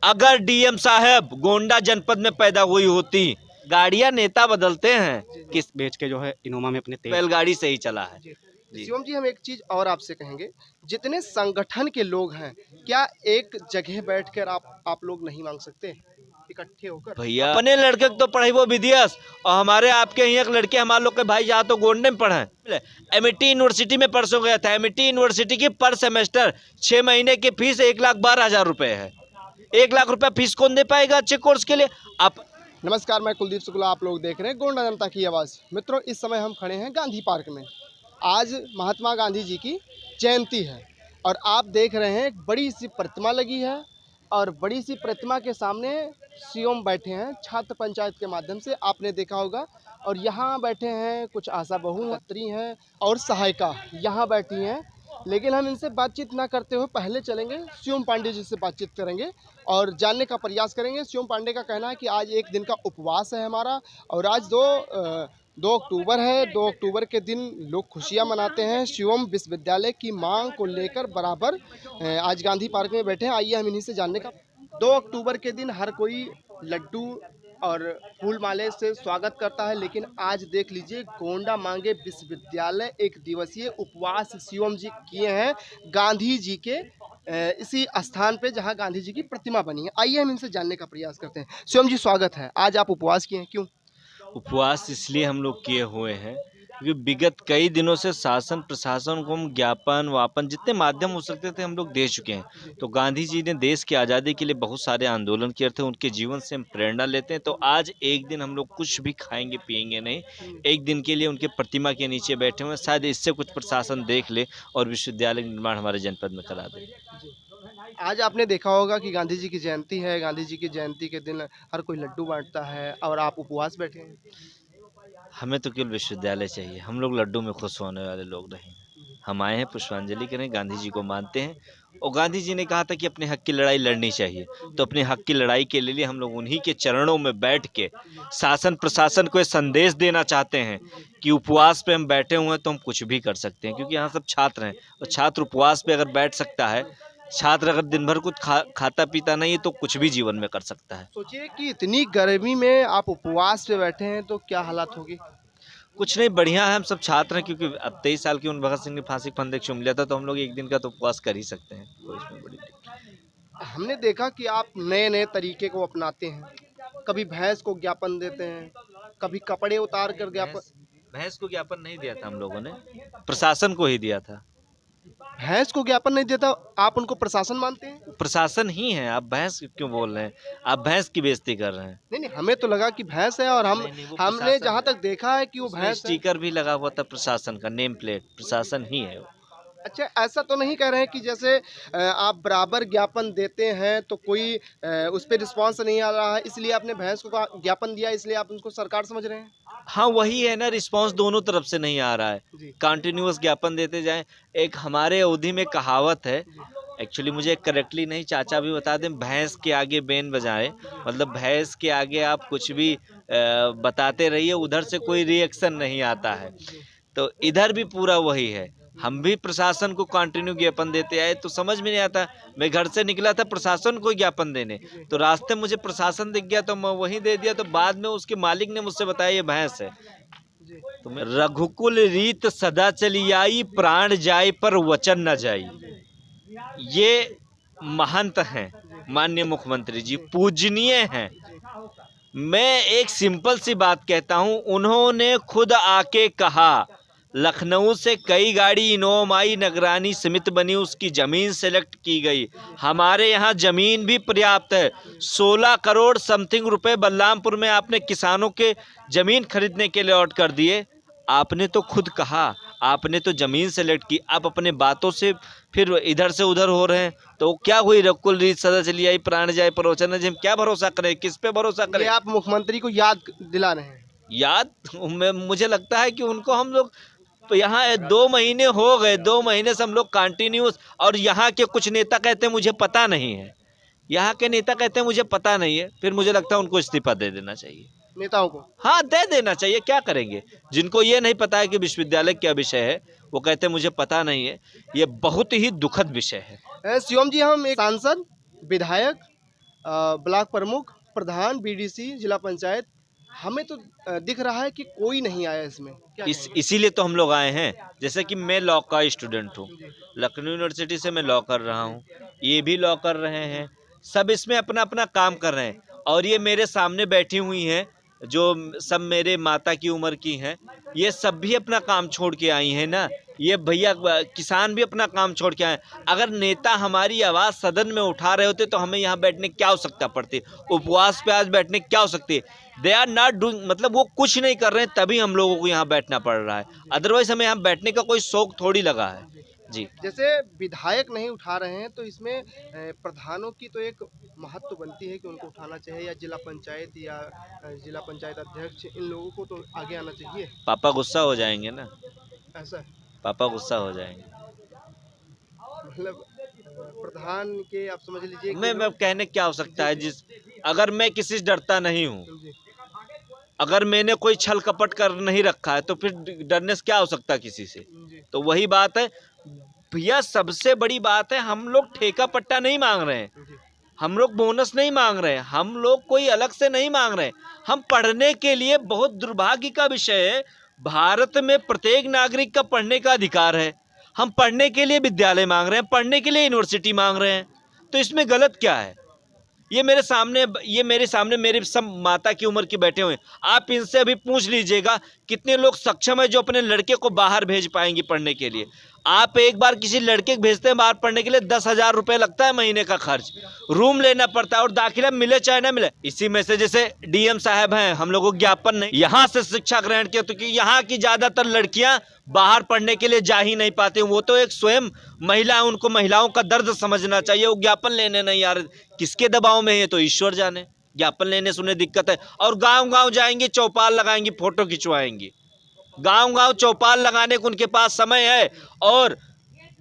अगर डीएम साहब गोंडा जनपद में पैदा हुई होती, गाड़ियां नेता बदलते हैं, किस बेच के जो है इनोवा में अपने तेल बैलगाड़ी से ही चला है। शिवम जी, हम एक चीज और आपसे कहेंगे, जितने संगठन के लोग हैं, क्या एक जगह बैठकर आप लोग नहीं मांग सकते इकट्ठे होकर? भैया अपने लड़के को तो पढ़ाई वो विदेश, और हमारे आपके यहाँ एक लड़के हमारे लोग के भाई जहाँ तो गोंडे में पढ़े, एमिटी यूनिवर्सिटी में परसों गया था। एमिटी यूनिवर्सिटी की पर सेमेस्टर 6 महीने की फीस 1,12,000 रुपए है। 1 लाख रुपए फीस कौन दे पाएगा अच्छे कोर्स के लिए? आप नमस्कार, मैं कुलदीप शुक्ला, आप लोग देख रहे हैं गोंडा जनता की आवाज़। मित्रों, इस समय हम खड़े हैं गांधी पार्क में। आज महात्मा गांधी जी की जयंती है और आप देख रहे हैं एक बड़ी सी प्रतिमा लगी है और बड़ी सी प्रतिमा के सामने सीएम बैठे हैं छात्र पंचायत के माध्यम से, आपने देखा होगा। और यहाँ बैठे हैं कुछ आशा बहू मंत्री हैं और सहायिका यहाँ बैठी हैं। लेकिन हम इनसे बातचीत ना करते हुए पहले चलेंगे शिवम पांडे जी से बातचीत करेंगे और जानने का प्रयास करेंगे। शिवम पांडे का कहना है कि आज एक दिन का उपवास है हमारा और आज 2 अक्टूबर है। 2 अक्टूबर के दिन लोग खुशियां मनाते हैं। शिवम विश्वविद्यालय की मांग को लेकर बराबर आज गांधी पार्क में बैठे हैं। आइए हम इन्हीं से जानने का। 2 अक्टूबर के दिन हर कोई लड्डू और फूल माले से स्वागत करता है, लेकिन आज देख लीजिए गोंडा मांगे विश्वविद्यालय एक दिवसीय उपवास शिवम जी किए हैं गांधी जी के इसी स्थान पे जहां गांधी जी की प्रतिमा बनी है। आइए हम इनसे जानने का प्रयास करते हैं। शिवम जी, स्वागत है। आज आप उपवास किए हैं, क्यों? उपवास इसलिए हम लोग किए हुए हैं क्योंकि विगत कई दिनों से शासन प्रशासन को हम ज्ञापन वापन जितने माध्यम हो सकते थे हम लोग दे चुके हैं। तो गांधी जी ने देश की आज़ादी के लिए बहुत सारे आंदोलन किए थे, उनके जीवन से हम प्रेरणा लेते हैं। तो आज एक दिन हम लोग कुछ भी खाएंगे पिएंगे नहीं, एक दिन के लिए उनके प्रतिमा के नीचे बैठे हुए हैं। शायद इससे कुछ प्रशासन देख ले और विश्वविद्यालय निर्माण हमारे जनपद में करा दे। आज आपने देखा होगा कि गांधी जी की जयंती है। गांधी जी की जयंती के दिन हर कोई लड्डू बांटता है और आप उपवास बैठे हैं। हमें तो केवल विश्वविद्यालय चाहिए, हम लोग लड्डू में खुश होने वाले लोग नहीं। हम आए हैं पुष्पांजलि करें, गांधी जी को मानते हैं और गांधी जी ने कहा था कि अपने हक की लड़ाई लड़नी चाहिए। तो अपने हक की लड़ाई के लिए हम लोग उन्हीं के चरणों में बैठ के शासन प्रशासन को ये संदेश देना चाहते हैं कि उपवास पे हम बैठे हुए हैं तो हम कुछ भी कर सकते हैं। क्योंकि यहाँ सब छात्र हैं और छात्र उपवास पे अगर बैठ सकता है, छात्र अगर दिन भर कुछ खाता पीता नहीं है तो कुछ भी जीवन में कर सकता है। सोचिए कि इतनी गर्मी में आप उपवास पे बैठे हैं तो क्या हालात होगी। कुछ नहीं, बढ़िया है। हम सब छात्र हैं क्योंकि अब 23 साल की उन भगत सिंह ने फांसी के फंदे चूम लिया था, तो हम लोग एक दिन का तो उपवास कर ही सकते हैं। कोई इसमें बड़ी हमने देखा कि आप नए नए तरीके को अपनाते हैं। कभी भैंस को ज्ञापन देते हैं, कभी कपड़े उतार कर ज्ञापन। भैंस को ज्ञापन नहीं दिया था हम लोगों ने, प्रशासन को ही दिया था। भैंस को ज्ञापन नहीं देता, आप उनको प्रशासन मानते हैं? प्रशासन ही है, आप भैंस क्यों बोल रहे हैं? आप भैंस की बेइज्जती कर रहे हैं। नहीं, हमें तो लगा कि भैंस है और नहीं, वो हमने प्रशासन जहाँ है। तक देखा है कि वो उसमें भैंस है। स्टिकर भी लगा हुआ था प्रशासन का, नेम प्लेट प्रशासन ही है वो। अच्छा, ऐसा तो नहीं कह रहे हैं कि जैसे आप बराबर ज्ञापन देते हैं तो कोई उस पर रिस्पॉन्स नहीं आ रहा है, इसलिए आपने भैंस को ज्ञापन दिया, इसलिए आप उनको सरकार समझ रहे हैं? हाँ वही है ना, रिस्पांस दोनों तरफ से नहीं आ रहा है। कंटिन्यूअस ज्ञापन देते जाएं। एक हमारे अवधि में कहावत है, एक्चुअली मुझे करेक्टली नहीं, चाचा भी बता दें, भैंस के आगे बेन बजाएं। मतलब भैंस के आगे आप कुछ भी बताते रहिए, उधर से कोई रिएक्शन नहीं आता है। तो इधर भी पूरा वही है। हम भी प्रशासन को कंटिन्यू ज्ञापन देते आए, तो समझ में नहीं आता। मैं घर से निकला था प्रशासन को ज्ञापन देने, तो रास्ते मुझे प्रशासन दिख गया तो मैं वहीं दे दिया। तो बाद में उसके मालिक ने मुझसे बताया ये भैंस है। तो मैं रघुकुल रीत सदा चली आई, प्राण जाए पर वचन न जाई। ये महंत हैं माननीय मुख्यमंत्री जी, पूजनीय हैं। मैं एक सिंपल सी बात कहता हूं, उन्होंने खुद आके कहा लखनऊ से कई गाड़ी इनोवा आई, निगरानी समिति बनी, उसकी ज़मीन सेलेक्ट की गई। हमारे यहाँ ज़मीन भी पर्याप्त है। 16 करोड़ समथिंग रुपए बलरामपुर में आपने किसानों के ज़मीन खरीदने के लिए अलॉट कर दिए। आपने तो खुद कहा, आपने तो ज़मीन सेलेक्ट की। आप अपने बातों से फिर इधर से उधर हो रहे हैं, तो क्या हुई? रघुकुल रीत सदा चली आई, प्राण जाए पर वचन न जाए। हम क्या भरोसा करें, किस पे भरोसा करें? आप मुख्यमंत्री को याद दिला रहे हैं। याद मुझे लगता है कि उनको हम लोग तो यहाँ 2 महीने हो गए, 2 महीने से हम लोग कंटिन्यूस। और यहाँ के कुछ नेता कहते हैं मुझे पता नहीं है, यहाँ के नेता कहते हैं मुझे पता नहीं है। फिर मुझे लगता है उनको इस्तीफा दे देना चाहिए, नेताओं को। हाँ, दे देना चाहिए। क्या करेंगे? जिनको ये नहीं पता है कि विश्वविद्यालय क्या विषय है, वो कहते हैं मुझे पता नहीं है। ये बहुत ही दुखद विषय है। शिवम जी, हम एक सांसद, विधायक ब्लॉक प्रमुख, प्रधान, बीडीसी, जिला पंचायत, हमें तो दिख रहा है कि कोई नहीं आया इसमें। क्या कहेंगे? इसीलिए तो हम लोग आए हैं। जैसे कि मैं लॉ का स्टूडेंट हूँ, जी, लखनऊ यूनिवर्सिटी से मैं लॉ कर रहा हूँ, ये भी लॉ कर रहे हैं, सब इसमें अपना अपना काम कर रहे हैं। और ये मेरे सामने बैठी हुई हैं जो सब मेरे माता की उम्र की हैं, ये सब भी अपना काम छोड़ के आई हैं ना। ये भैया किसान भी अपना काम छोड़ के आए। अगर नेता हमारी आवाज़ सदन में उठा रहे होते तो हमें यहाँ बैठने की क्या आवश्यकता पड़ती, उपवास पे आज बैठने की क्या आवश्यकता है। दे आर नॉट डूइंग, मतलब वो कुछ नहीं कर रहे हैं तभी हम लोगों को यहाँ बैठना पड़ रहा है। अदरवाइज हमें यहाँ बैठने का कोई शौक थोड़ी लगा है जी। जैसे विधायक नहीं उठा रहे हैं तो इसमें प्रधानों की तो एक महत्व बनती है कि उनको उठाना चाहिए, या जिला पंचायत या जिला पंचायत अध्यक्ष, इन लोगों को तो आगे आना चाहिए। पापा गुस्सा हो जाएंगे ना, ऐसा पापा गुस्सा हो जाएंगे। मतलब प्रधान के आप समझ लीजिए कि मैं कहने क्या हो सकता है, जिस अगर मैं किसी से डरता नहीं हूँ, जी, अगर मैंने कोई छल कपट कर नहीं रखा है तो फिर डरने से क्या हो सकता है किसी से। जी, तो वही बात है भैया, सबसे बड़ी बात है हम लोग ठेका पट्टा नहीं मांग रहे हैं, जी, हम लोग बोनस नहीं मांग रहे हैं, हम लोग कोई अलग से नहीं मांग रहे हैं। हम पढ़ने के लिए, बहुत दुर्भाग्य का विषय है, भारत में प्रत्येक नागरिक का पढ़ने का अधिकार है। हम पढ़ने के लिए विद्यालय मांग रहे हैं, पढ़ने के लिए यूनिवर्सिटी मांग रहे हैं, तो इसमें गलत क्या है। ये मेरे सामने मेरे सब माता की उम्र के बैठे हुए हैं। आप इनसे अभी पूछ लीजिएगा कितने लोग सक्षम है जो अपने लड़के को बाहर भेज पाएंगे पढ़ने के लिए। आप एक बार किसी लड़के को भेजते हैं बाहर पढ़ने के लिए, 10,000 रुपये लगता है महीने का खर्च, रूम लेना पड़ता है और दाखिला मिले चाहे ना मिले। इसी में से जैसे डीएम साहब हैं, हम लोगों को ज्ञापन नहीं, यहाँ से शिक्षा ग्रहण किया, तो कि यहाँ की ज्यादातर लड़कियां बाहर पढ़ने के लिए जा ही नहीं पाती। वो तो एक स्वयं महिला है, उनको महिलाओं का दर्द समझना चाहिए। वो ज्ञापन लेने नहीं आ रहे, किसके दबाव में है तो ईश्वर जाने। ज्ञापन लेने से उन्हें दिक्कत है, और गांव गांव जाएंगी, चौपाल लगाएंगी, फोटो खिंचवाएंगी। गांव गांव चौपाल लगाने को उनके पास समय है, और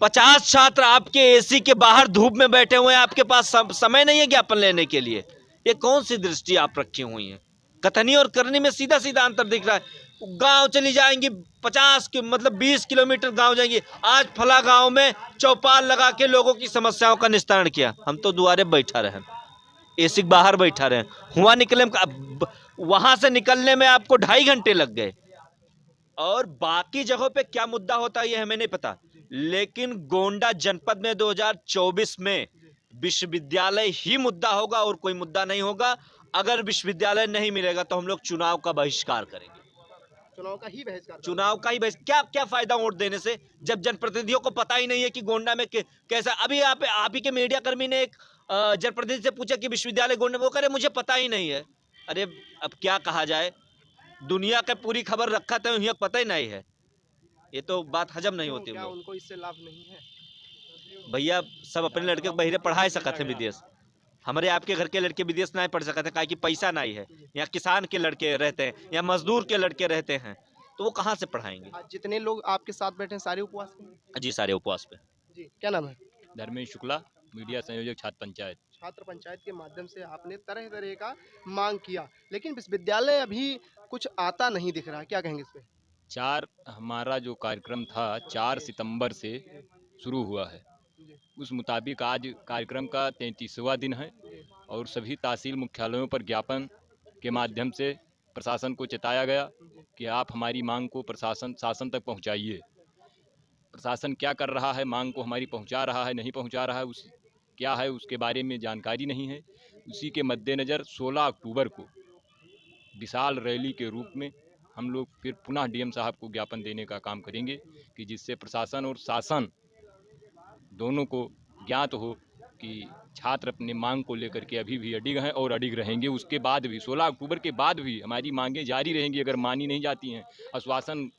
50 छात्र आपके एसी के बाहर धूप में बैठे हुए हैं, आपके पास समय नहीं है ज्ञापन लेने के लिए। ये कौन सी दृष्टि आप रखी हुई है। कथनी और करनी में सीधा सीधा अंतर दिख रहा है। गांव चली जाएंगी, 20 किलोमीटर गांव जाएंगी, आज फला गांव में चौपाल लगा के लोगों की समस्याओं का निस्तारण किया। हम तो दुआरे बैठा रहे, एसी के बाहर बैठा रहे, हुआ निकले, वहां से निकलने में आपको 2.5 घंटे लग गए। और बाकी जगहों पे क्या मुद्दा होता है ये हमें नहीं पता, लेकिन गोंडा जनपद में 2024 में विश्वविद्यालय ही मुद्दा होगा और कोई मुद्दा नहीं होगा। अगर विश्वविद्यालय नहीं मिलेगा तो हम लोग चुनाव का बहिष्कार करेंगे। चुनाव का ही बहिष्कार। चुनाव का ही क्या क्या फायदा वोट देने से, जब जनप्रतिनिधियों को पता ही नहीं है कि गोंडा में कैसा। अभी आप ही के मीडिया कर्मी ने एक जनप्रतिनिधि से पूछा कि विश्वविद्यालय गोंडा, वो करे मुझे पता ही नहीं है। अरे अब क्या कहा जाए, दुनिया का पूरी खबर रखा था, उन्हें पता ही नहीं है। ये तो बात हजम नहीं होती। क्या उनको इससे लाभ नहीं है? भैया सब अपने लड़के को बहिरे पढ़ा सकते हैं विदेश, हमारे आपके घर के लड़के विदेश नहीं पढ़ सकते, काहे कि पैसा नहीं है। यहाँ किसान के लड़के रहते हैं, या मजदूर के लड़के रहते हैं, तो वो कहाँ से पढ़ाएंगे। आज जितने लोग आपके साथ बैठे हैं सारे उपवास पे? जी सारे उपवास पे। जी, क्या नाम है? धर्मेश शुक्ला, मीडिया संयोजक छात्र पंचायत। छात्र पंचायत के माध्यम से आपने तरह तरह का मांग किया, लेकिन विश्वविद्यालय अभी कुछ आता नहीं दिख रहा, क्या कहेंगे इस पे? हमारा जो कार्यक्रम था 4 सितंबर से शुरू हुआ है, उस मुताबिक आज कार्यक्रम का 33वां दिन है, और सभी तहसील मुख्यालयों पर ज्ञापन के माध्यम से प्रशासन को चेताया गया कि आप हमारी मांग को शासन तक पहुंचाइए। प्रशासन क्या कर रहा है, मांग को हमारी पहुंचा रहा है नहीं पहुंचा रहा है, क्या है उसके बारे में जानकारी नहीं है। उसी के मद्देनज़र 16 अक्टूबर को विशाल रैली के रूप में हम लोग फिर पुनः डीएम साहब को ज्ञापन देने का काम करेंगे, कि जिससे प्रशासन और शासन दोनों को ज्ञात हो कि छात्र अपने मांग को लेकर के अभी भी अडिग हैं और अडिग रहेंगे। उसके बाद भी 16 अक्टूबर के बाद भी हमारी मांगें जारी रहेंगी। अगर मानी नहीं जाती हैं, आश्वासन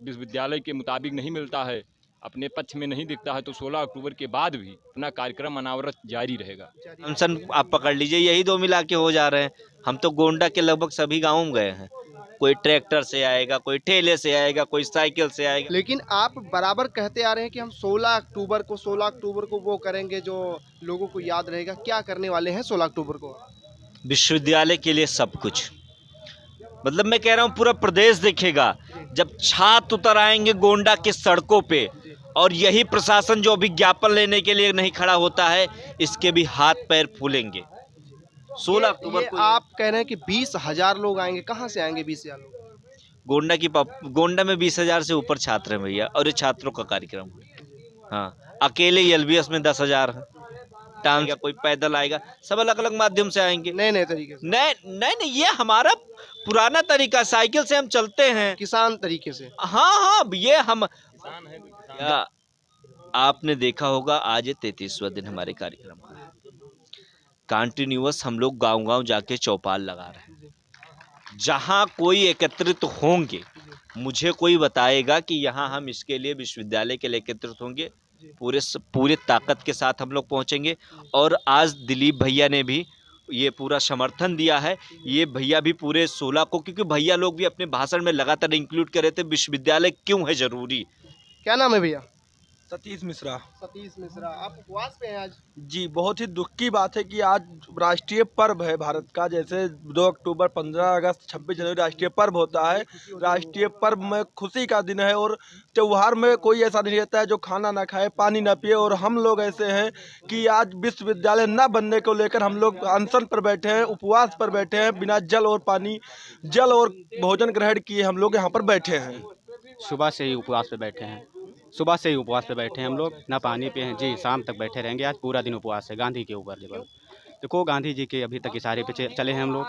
विश्वविद्यालय के मुताबिक नहीं मिलता है, अपने पक्ष में नहीं दिखता है, तो 16 अक्टूबर के बाद भी अपना कार्यक्रम अनावरत जारी रहेगा। अनशन आप पकड़ लीजिए, यही 2 मिला के हो जा रहे हैं। हम तो गोंडा के लगभग सभी गाँव में गए हैं, कोई ट्रैक्टर से आएगा, कोई ठेले से आएगा, कोई साइकिल से आएगा। लेकिन आप बराबर कहते आ रहे हैं कि हम 16 अक्टूबर को वो करेंगे जो लोगों को याद रहेगा। क्या करने वाले हैं 16 अक्टूबर को? विश्वविद्यालय के लिए सब कुछ, मतलब मैं कह रहा हूँ पूरा प्रदेश देखेगा जब छात्र उतर आएंगे गोंडा के सड़कों पे, और यही प्रशासन जो अभी ज्ञापन लेने के लिए नहीं खड़ा होता है, इसके भी हाथ पैर फूलेंगे। 16 अक्टूबर ये को आप कह रहे हैं कि 20,000 लोग आएंगे, कहाँ से आएंगे 20,000 लोग? गोंडा में 20,000 से ऊपर छात्र हैं भैया, और ये छात्रों का कार्यक्रम है। हाँ, अकेले एलबीएस में 10,000 है। टांग या कोई पैदल आएगा, सब अलग अलग माध्यम से आएंगे। नए नए तरीके से, नहीं नहीं नहीं, ये हमारा पुराना तरीका, साइकिल से हम चलते हैं। किसान तरीके से। हाँ हाँ, ये हम या आपने देखा होगा, आज ये 33वां दिन हमारे कार्यक्रम का है। कंटिन्यूअस हम लोग गांव-गांव जाके चौपाल लगा रहे हैं। जहां कोई एकत्रित होंगे, मुझे कोई बताएगा कि यहाँ हम इसके लिए, विश्वविद्यालय के लिए एकत्रित होंगे, पूरे ताकत के साथ हम लोग पहुंचेंगे। और आज दिलीप भैया ने भी ये पूरा समर्थन दिया है। ये भैया भी पूरे 16 को, क्योंकि भैया लोग भी अपने भाषण में लगातार इंक्लूड कर रहे थे विश्वविद्यालय क्यों है जरूरी। क्या नाम है भैया? सतीश मिश्रा। सतीश मिश्रा, आप उपवास पे हैं आज? जी, बहुत ही दुख की बात है कि आज राष्ट्रीय पर्व है भारत का। जैसे 2 अक्टूबर, 15 अगस्त, 26 जनवरी राष्ट्रीय पर्व होता है। राष्ट्रीय पर्व में खुशी का दिन है, और त्योहार में कोई ऐसा नहीं रहता है जो खाना ना खाए, पानी ना पिए। और हम लोग ऐसे हैं कि आज विश्वविद्यालय न बनने को लेकर हम लोग अनशन पर बैठे हैं, उपवास पर बैठे हैं, बिना जल और भोजन ग्रहण किए हम लोग यहाँ पर बैठे हैं। सुबह से ही उपवास पे बैठे हैं, सुबह से ही उपवास पे बैठे हैं हम लोग, ना पानी पे हैं जी। शाम तक बैठे रहेंगे, आज पूरा दिन उपवास है गांधी के ऊपर। देखो, गांधी जी के अभी तक इशारे पे चले हैं हम लोग,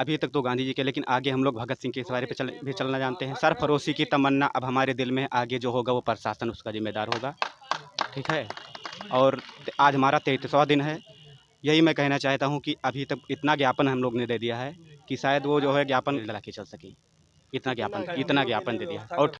अभी तक तो गांधी जी के, लेकिन आगे हम लोग भगत सिंह के इशारे पे भी चलना जानते हैं। सरफरोशी की तमन्ना अब हमारे दिल में, आगे जो होगा वो प्रशासन उसका जिम्मेदार होगा, ठीक है। और आज हमारा 33वां दिन है। यही मैं कहना चाहता हूँ कि अभी तक इतना ज्ञापन हम लोग ने दे दिया है कि शायद वो जो है ज्ञापन लगा के चल सके। इतना ज्ञापन दे दिया। और